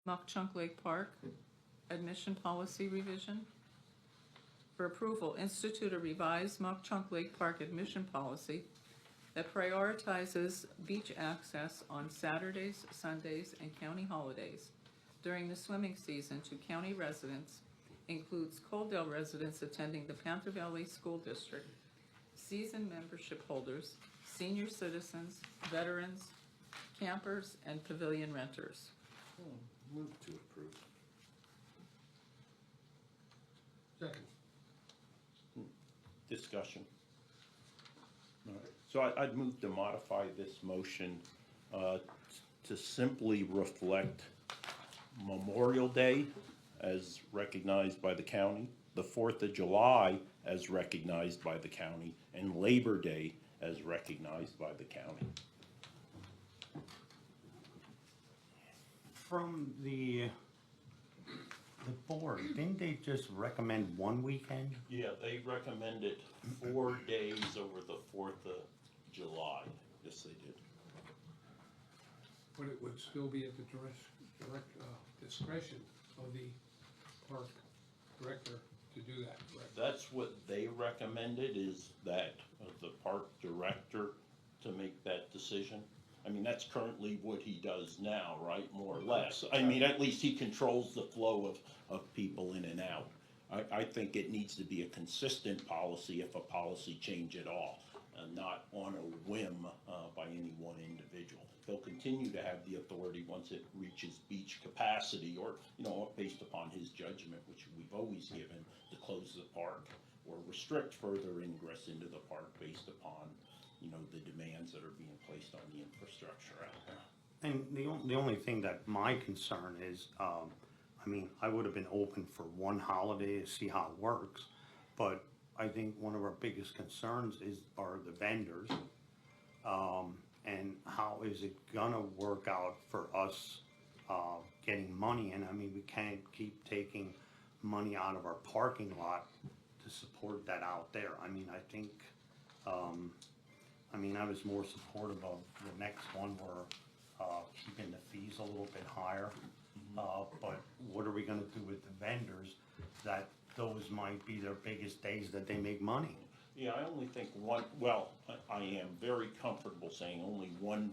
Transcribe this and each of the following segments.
Mock Chunk Lake Park, admission policy revision. For approval, institute a revised Mock Chunk Lake Park admission policy that prioritizes beach access on Saturdays, Sundays, and county holidays during the swimming season to county residents, includes Coaldale residents attending the Panther Valley School District, season membership holders, senior citizens, veterans, campers, and pavilion renters. Move to approve. Second. Discussion. All right. So I'd move to modify this motion to simply reflect Memorial Day as recognized by the county, the 4th of July as recognized by the county, and Labor Day as recognized by the county. From the board, didn't they just recommend one weekend? Yeah, they recommended 4 days over the 4th of July. Yes, they did. But it would still be at the direct discretion of the park director to do that, correct? That's what they recommended, is that the park director to make that decision. I mean, that's currently what he does now, right, more or less. I mean, at least he controls the flow of people in and out. I think it needs to be a consistent policy, if a policy change at all, and not on a whim by any one individual. He'll continue to have the authority once it reaches beach capacity, or, you know, based upon his judgment, which we've always given, to close the park or restrict further ingress into the park based upon, you know, the demands that are being placed on the infrastructure out there. And the only thing that my concern is, I mean, I would have been open for one holiday to see how it works, but I think one of our biggest concerns are the vendors. And how is it gonna work out for us getting money in? I mean, we can't keep taking money out of our parking lot to support that out there. I mean, I think, I was more supportive of the next one where keeping the fees a little bit higher. But what are we gonna do with the vendors that those might be their biggest days that they make money? Yeah, I only think one, well, I am very comfortable saying only one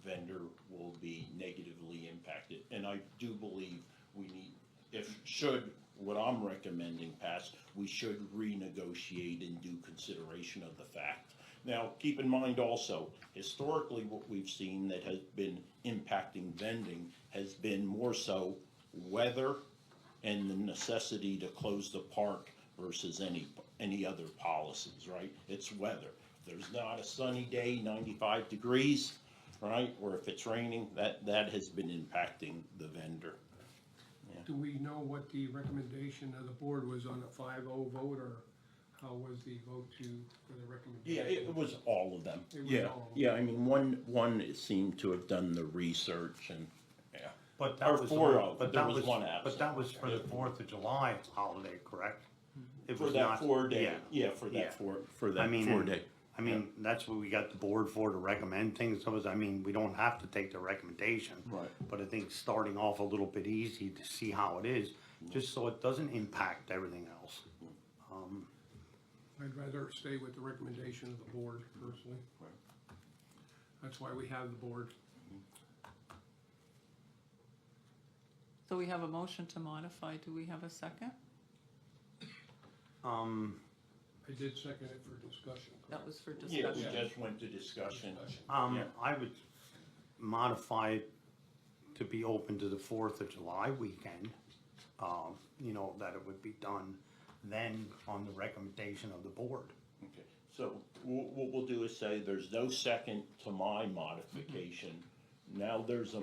vendor will be negatively impacted. And I do believe we need, should what I'm recommending pass, we should renegotiate and do consideration of the fact. Now, keep in mind also, historically, what we've seen that has been impacting vending has been more so weather and the necessity to close the park versus any other policies, right? It's weather. If there's not a sunny day, 95 degrees, right, or if it's raining, that has been impacting the vendor. Do we know what the recommendation of the board was on a 5-0 vote, or how was the vote for the recommendation? Yeah, it was all of them. It was Yeah, all of them. yeah, I mean, one seemed to have done the research and, yeah. But Or that was, four of them. but There that was was, one absent. but that was for the 4th of July holiday, correct? It For was that not- 4 day, yeah. yeah, for Yeah. that 4 I mean, 4 day. I mean, that's what we got the board for, to recommend things. So, I mean, we don't have to take the recommendation. Right. But I think starting off a little bit easy to see how it is, just so it doesn't impact everything else. I'd rather stay with the recommendation of the board personally. Right. That's why we have the board. So we have a motion to modify. Do we have a second? I did second it for discussion. That was for Yeah, we discussion. just went to discussion. Yeah. I would modify it to be open to the 4th of July weekend. You know, that it would be done then on the recommendation of the board. Okay, so what we'll do is say there's no second to my modification. Now there's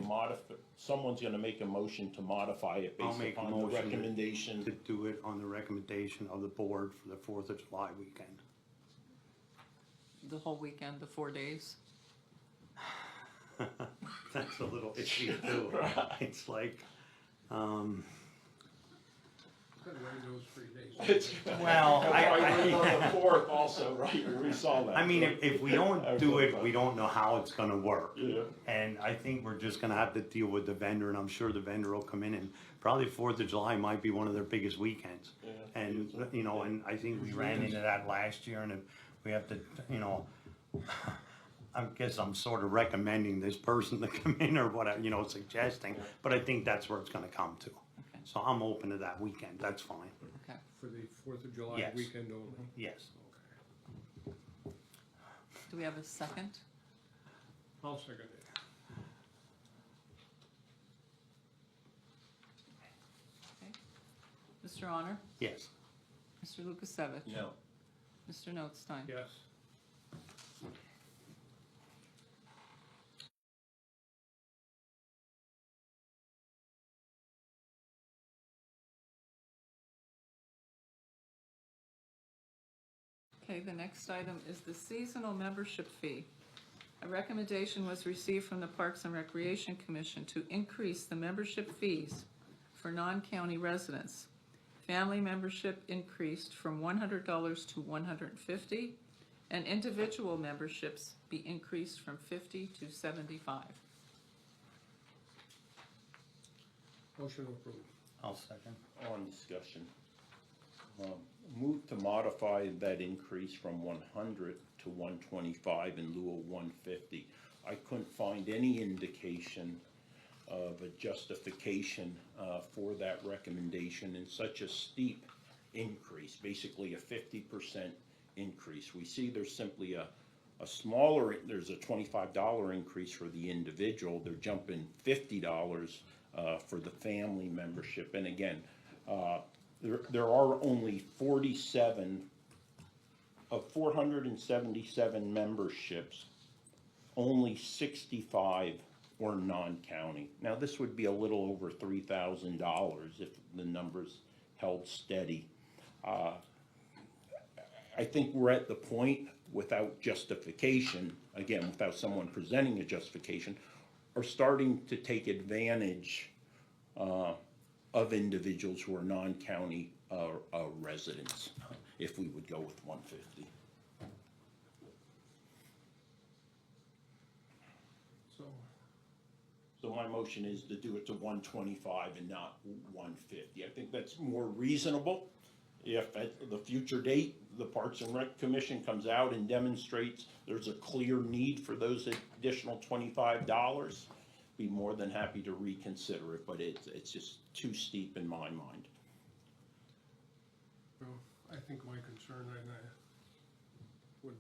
someone's gonna make a motion to modify it I'll based make a upon the motion to recommendation. do it on the recommendation of the board for the 4th of July weekend. The whole weekend, the 4 days. That's a little itchy too. It's like, Could have waited those 3 days. Well, I read on the fourth also, right, we saw that. I mean, if we don't do it, we don't know how it's gonna work. Yeah. And I think we're just gonna have to deal with the vendor, and I'm sure the vendor will come in, and probably 4th of July might be one of their biggest weekends. Yeah. And, you know, and I think we ran into that last year, and if we have to, you know, I guess I'm sort of recommending this person to come in or whatever, you know, suggesting, but I think that's where it's gonna come to. Okay. So I'm open to that weekend, that's fine, Okay. For the 4th of July Yes. weekend only. yes. Okay. Do we have a second? I'll second it. Okay. Mr. Honor? Yes. Mr. Lukasevich? No. Mr. Notstein? Yes. Okay, the next item is the seasonal membership fee. A recommendation was received from the Parks and Recreation Commission to increase the membership fees for non-county residents. Family membership increased from $100 to $150, and individual memberships be increased from $50 to $75. Motion approved. I'll second. On discussion. Move to modify that increase from 100 to 125 in lieu of 150. I couldn't find any indication of a justification for that recommendation in such a steep increase, basically a 50% increase. We see there's simply a smaller, there's a $25 increase for the individual. They're jumping $50 for the family membership. And again, there are only 47 of 477 memberships, only 65 were non-county. Now, this would be a little over $3,000 if the numbers held steady. I think we're at the point without justification, again, without someone presenting a justification, are starting to take advantage of individuals who are non-county residents, if we would go with 150. So my motion is to do it to 125 and not 150. I think that's more reasonable. If at the future date, the Parks and Rec Commission comes out and demonstrates there's a clear need for those additional $25, be more than happy to reconsider it, but it's just too steep in my mind. Well, I think my concern, and I would,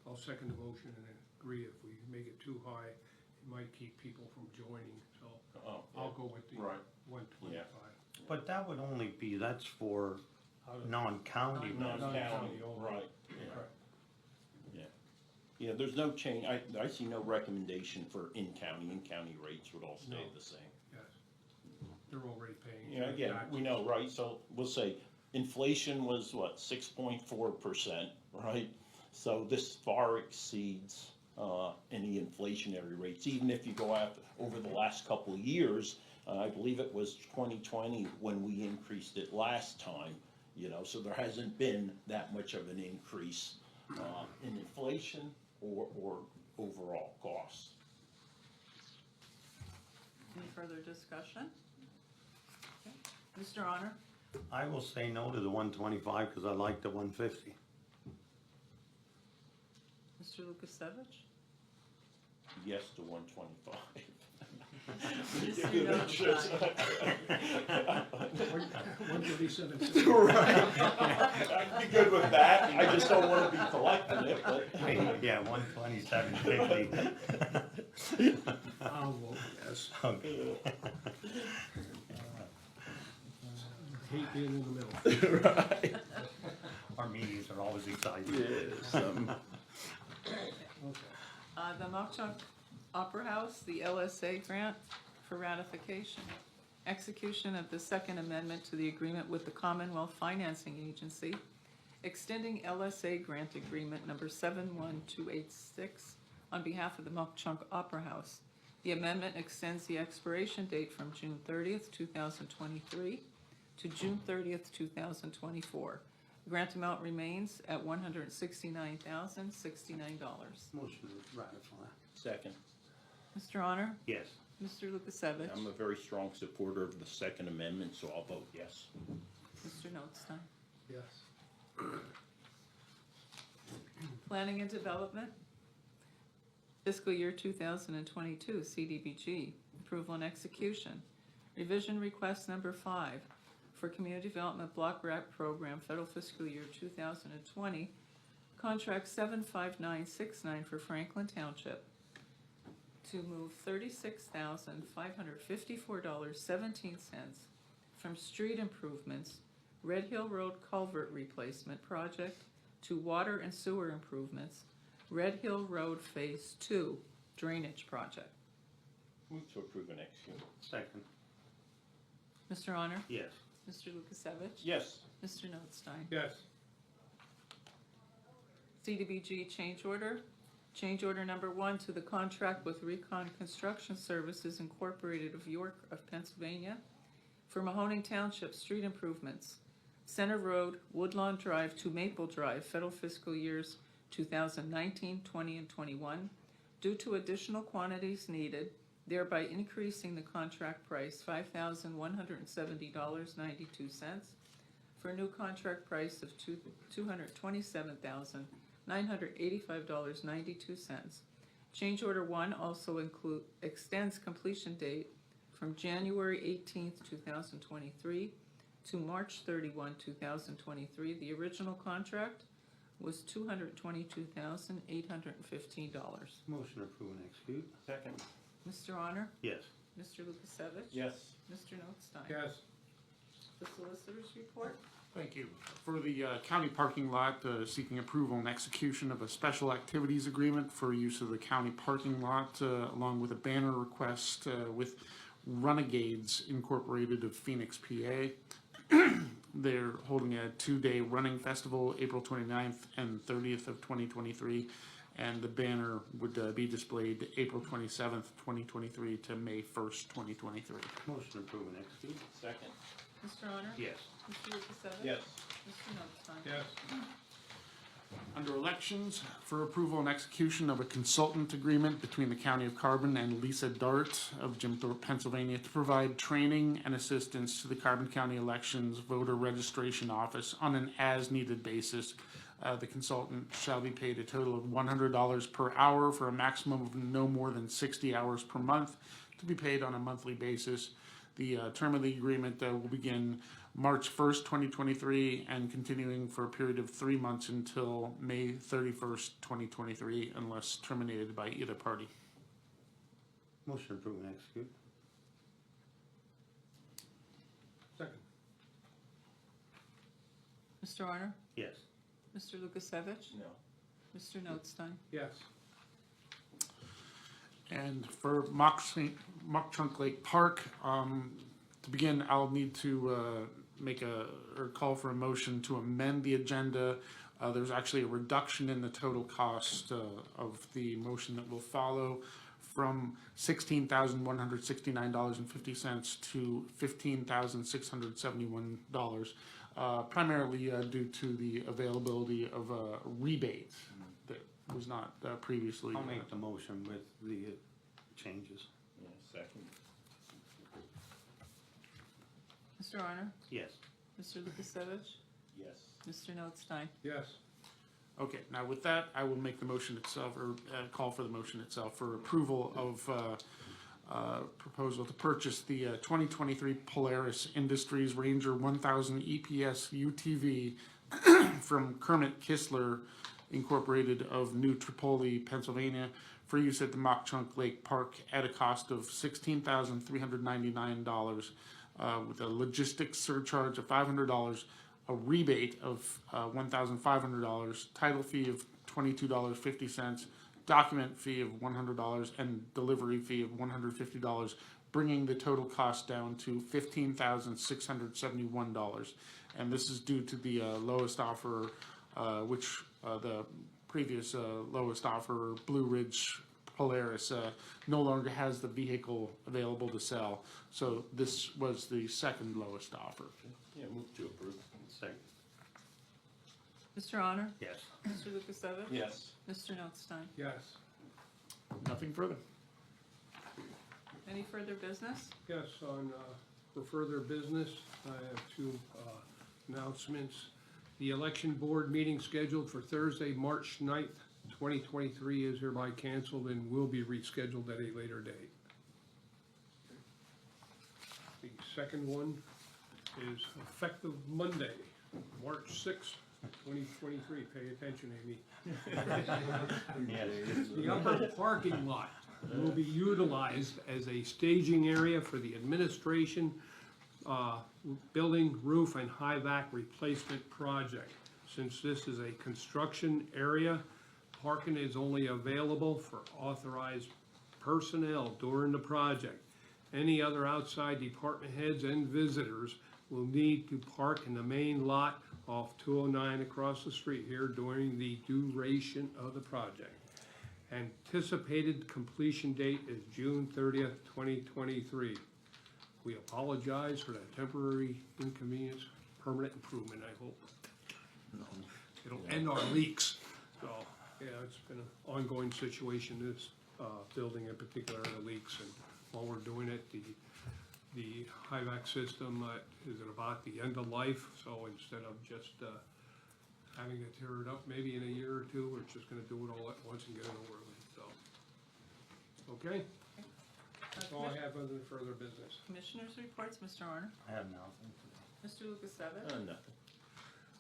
I'll second the motion and agree if we make it too high, it might keep people from joining, so Oh, I'll go with the Right. 125. But that would only be, that's for non-county. Non-county, only. right, yeah. Correct. Yeah, there's no change, I see no recommendation for in-county rates would all stay No. the same. Yes. They're already paying. Yeah, again, we know, right, so we'll say inflation was what, 6.4%, right? So this far exceeds any inflationary rates, even if you go out over the last couple of years. I believe it was 2020 when we increased it last time, you know, so there hasn't been that much of an increase in inflation or overall costs. Any further discussion? Okay. Mr. Honor? I will say no to the 125 because I like the 150. Mr. Lukasevich? Yes to 125. Mr. Notstein? 137. Right. I'd be good with that, I just don't wanna be collecting it, but. Yeah, 127.50. I'll vote yes. Okay. Hate being in the middle. Right. Our meetings are always exciting. Yes, Okay. The Mock-Chunk Opera House, the LSA grant for ratification. Execution of the Second Amendment to the agreement with the Commonwealth Financing Agency, extending LSA grant agreement number 71286 on behalf of the Mock-Chunk Opera House. The amendment extends the expiration date from June 30th, 2023 to June 30th, 2024. Grant amount remains at $169,069. Motion to ratify. Second. Mr. Honor? Yes. Mr. Lukasevich? I'm a very strong supporter of the Second Amendment, so I'll vote yes. Mr. Notstein? Yes. Planning and Development, fiscal year 2022, CDBG, approval and execution. Revision request number 5 for Community Development Block Grant Program, federal fiscal year 2020, contract 75969 for Franklin Township to move $36,554.17 from street improvements, Red Hill Road culvert replacement project, to water and sewer improvements, Red Hill Road Phase 2 drainage project. Move to approve and execute. Second. Mr. Honor? Yes. Mr. Lukasevich? Yes. Mr. Notstein? Yes. CDBG change order. Change order number 1 to the contract with Recon Construction Services Incorporated of York of Pennsylvania for Mahoning Township street improvements, Center Road, Woodlawn Drive to Maple Drive, federal fiscal years 2019, 20, and 21, due to additional quantities needed, thereby increasing the contract price $5,170.92 for a new contract price of $227,985.92. Change order 1 also extends completion date from January 18th, 2023 to March 31, 2023. The original contract was $222,815. Motion to approve and execute. Second. Mr. Honor? Yes. Mr. Lukasevich? Yes. Mr. Notstein? Yes. The solicitor's report? Thank you. For the county parking lot, seeking approval and execution of a special activities agreement for use of the county parking lot, along with a banner request with Renegades Incorporated of Phoenix, PA. They're holding a 2-day running festival, April 29th and 30th of 2023, and the banner would be displayed April 27th, 2023 to May 1st, 2023. Motion to approve and execute. Second. Mr. Honor? Yes. Mr. Lukasevich? Yes. Mr. Notstein? Yes. Under elections, for approval and execution of a consultant agreement between the County of Carbon and Lisa Dart of Jim Thorpe, Pennsylvania, to provide training and assistance to the Carbon County Elections Voter Registration Office on an as-needed basis. The consultant shall be paid a total of $100 per hour for a maximum of no more than 60 hours per month, to be paid on a monthly basis. The term of the agreement will begin March 1st, 2023, and continuing for a period of 3 months until May 31st, 2023, unless terminated by either party. Motion to approve and execute. Second. Mr. Honor? Yes. Mr. Lukasevich? No. Mr. Notstein? Yes. And for Mock Chunk Lake Park, to begin, I'll need to call for a motion to amend the agenda. There's actually a reduction in the total cost of the motion that will follow from $16,169.50 to $15,671, primarily due to the availability of a rebate that was not previously. I'll make the motion with the changes. Yeah, second. Mr. Honor? Yes. Mr. Lukasevich? Yes. Mr. Notstein? Yes. Okay, now with that, I will make the motion itself, or call for the motion itself for approval of proposal to purchase the 2023 Polaris Industries Ranger 1000 EPS UTV from Kermit Kistler Incorporated of New Tripoli, Pennsylvania, for use at the Mock Chunk Lake Park at a cost of $16,399, with a logistics surcharge of $500, a rebate of $1,500, title fee of $22.50, document fee of $100, and delivery fee of $150, bringing the total cost down to $15,671. And this is due to the lowest offer, which the previous lowest offer, Blue Ridge Polaris no longer has the vehicle available to sell. So this was the second lowest offer. Yeah, move to approve. Second. Mr. Honor? Yes. Mr. Lukasevich? Yes. Mr. Notstein? Yes. Nothing further. Any further business? Yes, for further business, I have two announcements. The election board meeting scheduled for Thursday, March 9th, 2023 is hereby canceled and will be rescheduled at a later date. The second one is effective Monday, March 6th, 2023. Pay attention, Amy. Yes. The upper parking lot will be utilized as a staging area for the administration, building, roof, and high vac replacement project. Since this is a construction area, parking is only available for authorized personnel during the project. Any other outside department heads and visitors will need to park in the main lot off 209 across the street here during the duration of the project. Anticipated completion date is June 30th, 2023. We apologize for that temporary inconvenience, permanent improvement, I hope. It'll end our leaks. So, yeah, it's been an ongoing situation, this building in particular, the leaks, and while we're doing it, the HIVAC system is at about the end of life, so instead of just having to tear it up maybe in a year or two, we're just gonna do it all at once and get it over with, so. Okay? That's all I have other than further business. Commissioners' reports, Mr. Honor? I have nothing. Mr. Lukasevich? Nothing.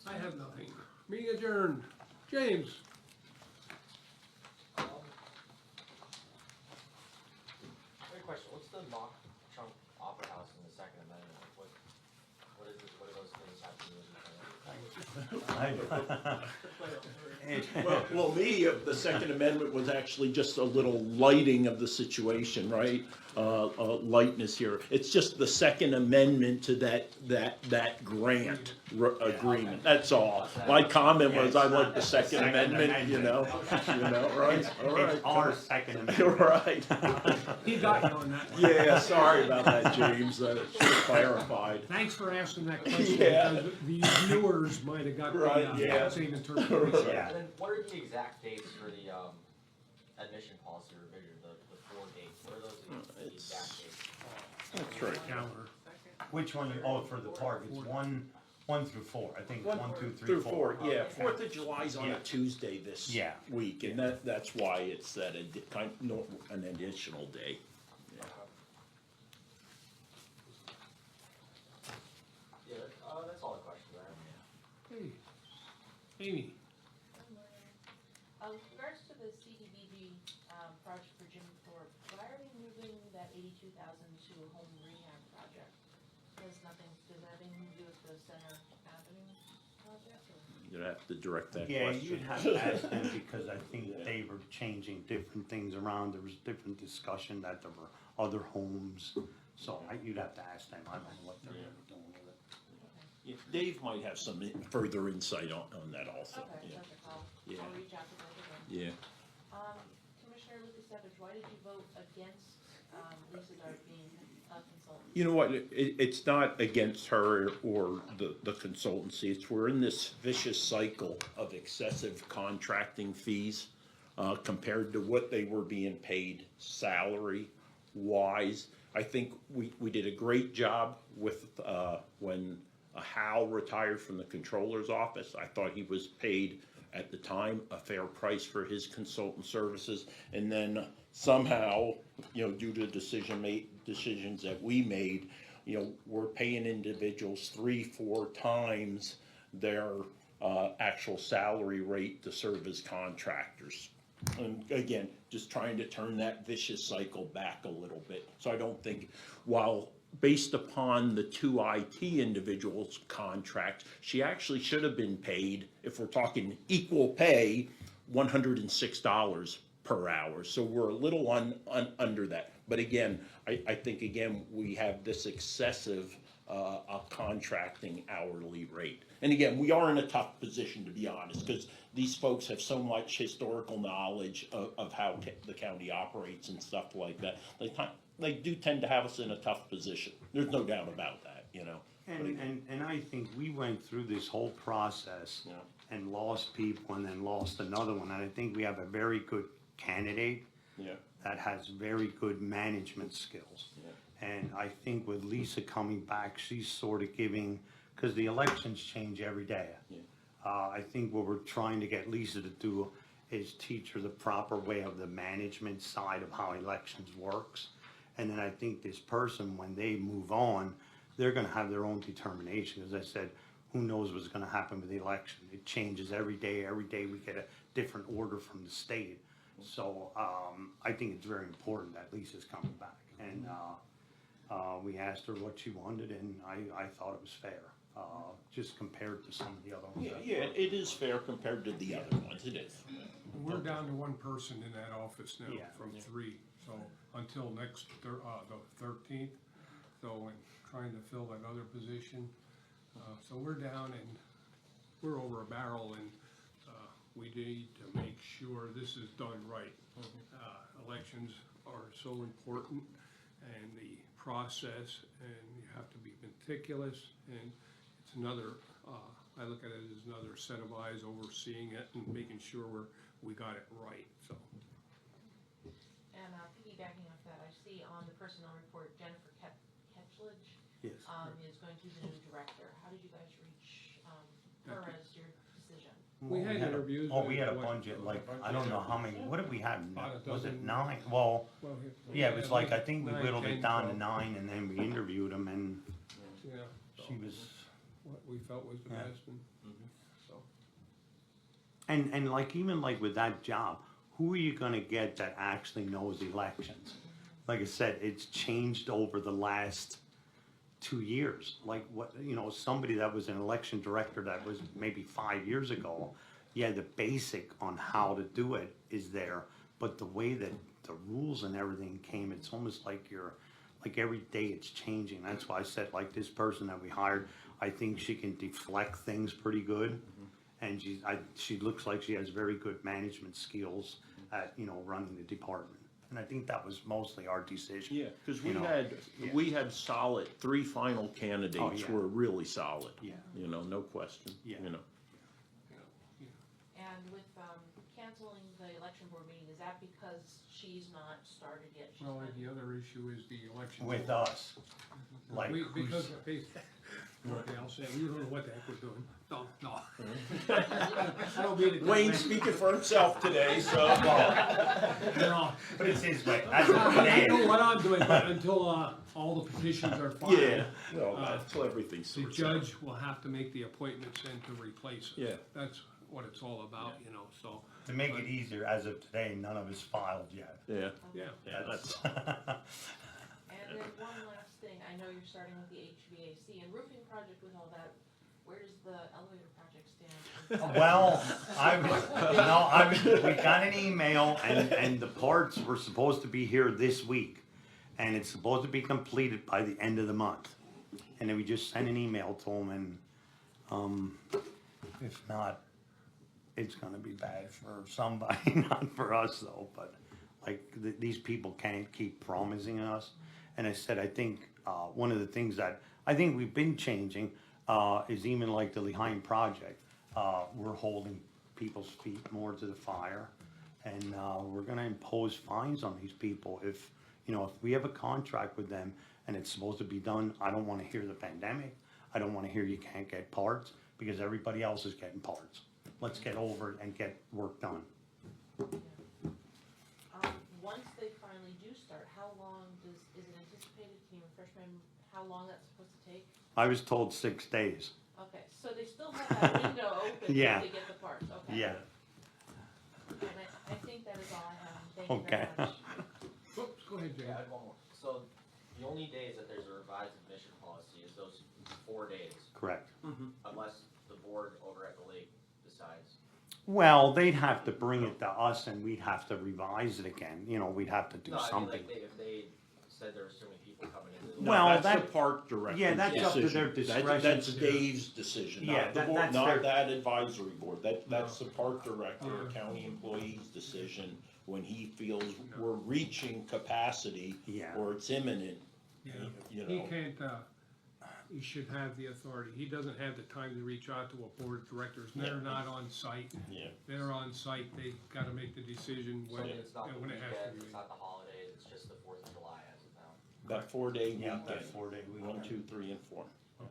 I have nothing. Meeting adjourned. James? Great question. What's the mock chunk opera house in the Second Amendment? What is this? What do those things have to do with each other? Well, me, the Second Amendment was actually just a little lighting of the situation, right? Lightness here. It's just the Second Amendment to that grant agreement. That's all. My comment was, I like the Second Amendment, you know, right? All right. It's our Second Amendment. Right. He got you on that one. Yeah, sorry about that, James. Should have clarified. Thanks for asking that question, Yeah. because the viewers might have got Right, the yeah. same interpretation. Yeah. And then what are the exact dates for the admission policy revision? The 4 dates. What are those the It's- exact dates? That's right. Calendar. Which one, oh, for the park, it's one through four, I think, one, two, three, Through four. four, yeah. 4th of July's on a Yeah. Tuesday this Yeah. week, and that's why it's that an additional day. Yeah, that's all the questions I have. Hey, Amy, With regards to the CDBG project for Jim Thorpe, why are we moving that 82,000 to a home rehab project? Does that have anything to do with the Center Avenue project, or? You'd have to direct that Yeah, question. you'd have to ask them, because I think they were changing different things around, there was different discussion that there were other homes, so you'd have to ask them, I don't know what they're doing with it. Yeah, Dave might have some further insight on that also. Okay, Yeah. perfect, Yeah. I'll reach out to both of them. Yeah. Commissioner Lukasevich, why did you vote against Lisa Dart being a consultant? You know what, it's not against her or the consultancy, it's we're in this vicious cycle of excessive contracting fees compared to what they were being paid salary wise. I think we did a great job with, when Hal retired from the controller's office. I thought he was paid at the time a fair price for his consultant services, and then somehow, due to decisions that we made, we're paying individuals 3-4 times their actual salary rate to serve as contractors. And again, just trying to turn that vicious cycle back a little bit. So I don't think, while based upon the two IT individuals' contracts, she actually should have been paid, if we're talking equal pay, $106 per hour. So we're a little under that. But again, I think, again, we have this excessive a contracting hourly rate. And again, we are in a tough position, to be honest, because these folks have so much historical knowledge of how the county operates and stuff like that. They do tend to have us in a tough position. There's no doubt about that, you know. And I think we went through this whole process Yeah. and lost people and then lost another one. And I think we have a very good candidate Yeah. that has very good management skills. Yeah. And I think with Lisa coming back, she's sort of giving, because the elections change every day. Yeah. I think what we're trying to get Lisa to do is teach her the proper way of the management side of how elections works. And then I think this person, when they move on, they're gonna have their own determination. As I said, who knows what's gonna happen with the election? It changes every day. Every day we get a different order from the state. So, I think it's very important that Lisa's coming back. And, we asked her what she wanted, and I thought it was fair, just compared to some of the other ones. Yeah, it is fair compared to the other ones, it is. We're down to one person in that office now Yeah. from three, so until next, the 13th. So, and trying to fill that other position. So we're down and we're over a barrel, and we need to make sure this is done right. Elections are so important, and the process, and you have to be meticulous, and it's another, I look at it as another set of eyes overseeing it and making sure we got it right, so. And piggybacking off that, I see on the personnel report, Jennifer Ketchledge Yes. is going to be the new director. How did you guys reach her as your decision? We had interviews. Oh, we had a and bunch of, like, I don't know how many, what did we have? About a Was it dozen. 9? Well, Well, yeah, it was like, I think we 9, whittled 10, it down to 12. 9, and then we interviewed them, and Yeah, she was, what we felt was the Yeah. best, and so. and like, even like with that job, who are you gonna get that actually knows elections? Like I said, it's changed over the last 2 years. Like what, somebody that was an election director that was maybe 5 years ago, yeah, the basic on how to do it is there, but the way that the rules and everything came, it's almost like like every day it's changing. That's why I said, like, this person that we hired, I think she can deflect things pretty good. And she looks like she has very good management skills at, running the department. And I think that was mostly our decision. Yeah, because Yeah. we had solid, 3 final candidates Oh, yeah. were really solid. Yeah. No question, Yeah. And with canceling the election board meeting, is that because she's not started yet? She's Well, not- the other issue is the election. With us, like, Because, who's, okay, I'll say, we don't know what the heck we're doing. No. I don't mean it. Wayne's speaking for himself today, so. No. but it's his way. That's what I know it what I'm doing, but until, all the petitions are filed. Yeah, no, until everything's The sorted out. judge will have to make the appointments and to replace it. Yeah. That's what it's all about, so, To make it easier, as of today, none of us filed yet. Yeah, yeah. yeah, that's, And then one last thing, I know you're starting with the HVAC and roofing project with all that, where does the elevator project stand? Well, we got an email, and the parts were supposed to be here this week. And it's supposed to be completed by the end of the month. And then we just sent an email to them, and, if not, it's gonna be bad for somebody, not for us though, but like, these people can't keep promising us. And I said, I think, one of the things that I think we've been changing, is even like the Leheim project. We're holding people's feet more to the fire, and, we're gonna impose fines on these people if we have a contract with them and it's supposed to be done. I don't wanna hear the pandemic, I don't wanna hear you can't get parts, because everybody else is getting parts. Let's get over it and get work done. Once they finally do start, how long is it anticipated, can you refresh my, how long that's supposed to take? I was told 6 days. Okay, so they still have that window open Yeah. to get the parts, okay? Yeah, And I think that is all I have, thank you Okay. very much. Oops, go ahead, Jay. Yeah, I had one more. So the only days that there's a revised admission policy is those 4 days, correct. unless the board over at the lake decides. Well, they'd have to bring it to us and we'd have to revise it again, we'd have to do No, I mean, something. like, if they said there were so many people coming into? No, Well, that's that- the park director's yeah, that's up to their decision. discretion. That's Dave's decision, Yeah, not the that- board, that's not their- that advisory board. That's the park director, or Yeah. county employee's decision when he feels we're reaching capacity Yeah. or it's imminent, Yeah. you He know. can't, he should have the authority. He doesn't have the time to reach out to a board of directors. They're not on site. Yeah. They're on site. They've gotta make the decision So when, it's not the when it has to weekends, be. it's not the holidays, it's just the 4th of July as of now. That 4-day Yeah, that weekend, 4-day 1, weekend. 2, 3, and 4. Okay.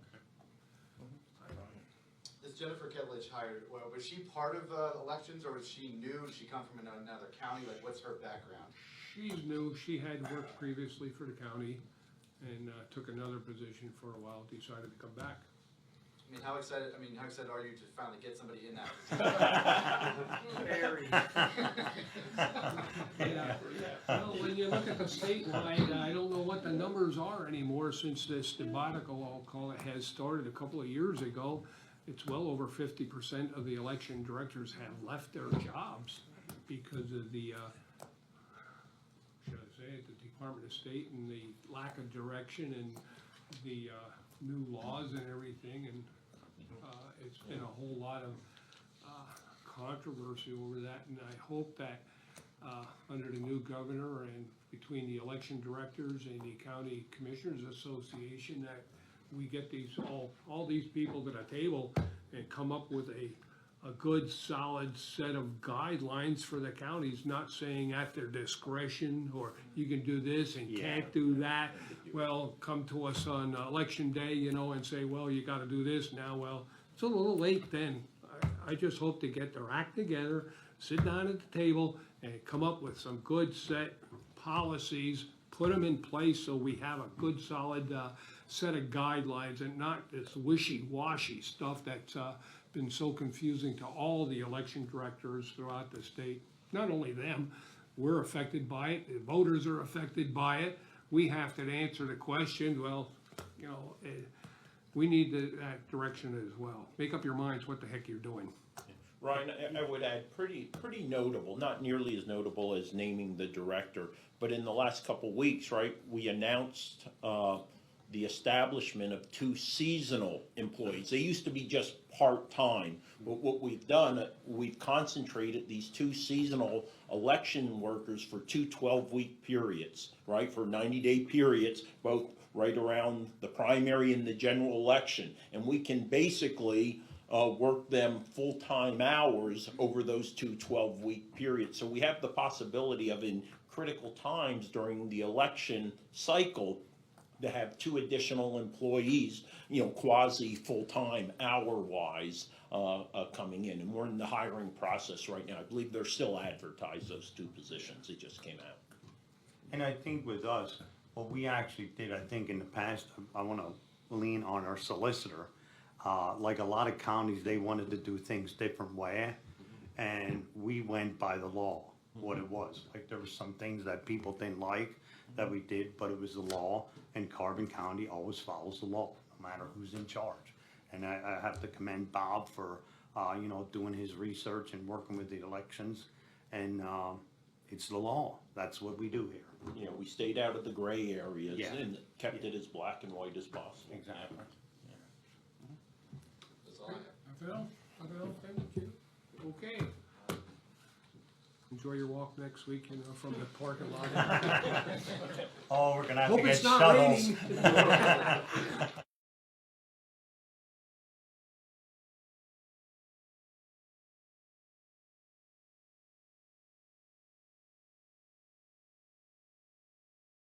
Is Jennifer Ketledge hired, well, was she part of elections, or was she new, did she come from another county, like, what's her background? She's new. She had worked previously for the county and, took another position for a while, decided to come back. I mean, how excited are you to finally get somebody in that position? Very. Yeah. Well, when you look at the statewide, I don't know what the numbers are anymore since this debacle, I'll call it, has started a couple of years ago. It's well over 50% of the election directors have left their jobs because of the, should I say it, the Department of State and the lack of direction and the, new laws and everything, and, it's been a whole lot of, controversy over that, and I hope that, under the new governor and between the election directors and the county commissioners association, that we get these, all these people to the table and come up with a good, solid set of guidelines for the counties, not saying at their discretion, or you can do this and can't do that. Well, come to us on election day, you know, and say, well, you gotta do this now. Well, it's a little late then. I just hope to get their act together, sit down at the table, and come up with some good set policies, put them in place so we have a good, solid, set of guidelines, and not this wishy-washy stuff that's, been so confusing to all the election directors throughout the state. Not only them, we're affected by it, the voters are affected by it. We have to answer the question, well, you know, we need that direction as well. Make up your minds what the heck you're doing. Ryan, I would add, pretty notable, not nearly as notable as naming the director, but in the last couple weeks, right, we announced, the establishment of 2 seasonal employees. They used to be just part-time, but what we've done, we've concentrated these 2 seasonal election workers for 2 12-week periods, right, for 90-day periods, both right around the primary and the general election. And we can basically work them full-time hours over those 2 12-week periods. So we have the possibility of, in critical times during the election cycle, to have 2 additional employees, you know, quasi full-time hour-wise, coming in. And we're in the hiring process right now. I believe they're still advertised, those 2 positions. It just came out. And I think with us, what we actually did, I think in the past, I wanna lean on our solicitor. Like a lot of counties, they wanted to do things different way, and we went by the law, what it was. Like, there were some things that people didn't like that we did, but it was the law, and Carbon County always follows the law, no matter who's in charge. And I have to commend Bob for, you know, doing his research and working with the elections, and, it's the law, that's what we do here. You know, we stayed out of the gray areas Yeah. and kept it as black and white as possible. Exactly. That's all I have. Thank you. Okay. Enjoy your walk next week, you know, from the parking lot. Oh, we're gonna have to Hope get it's not shuttles. raining.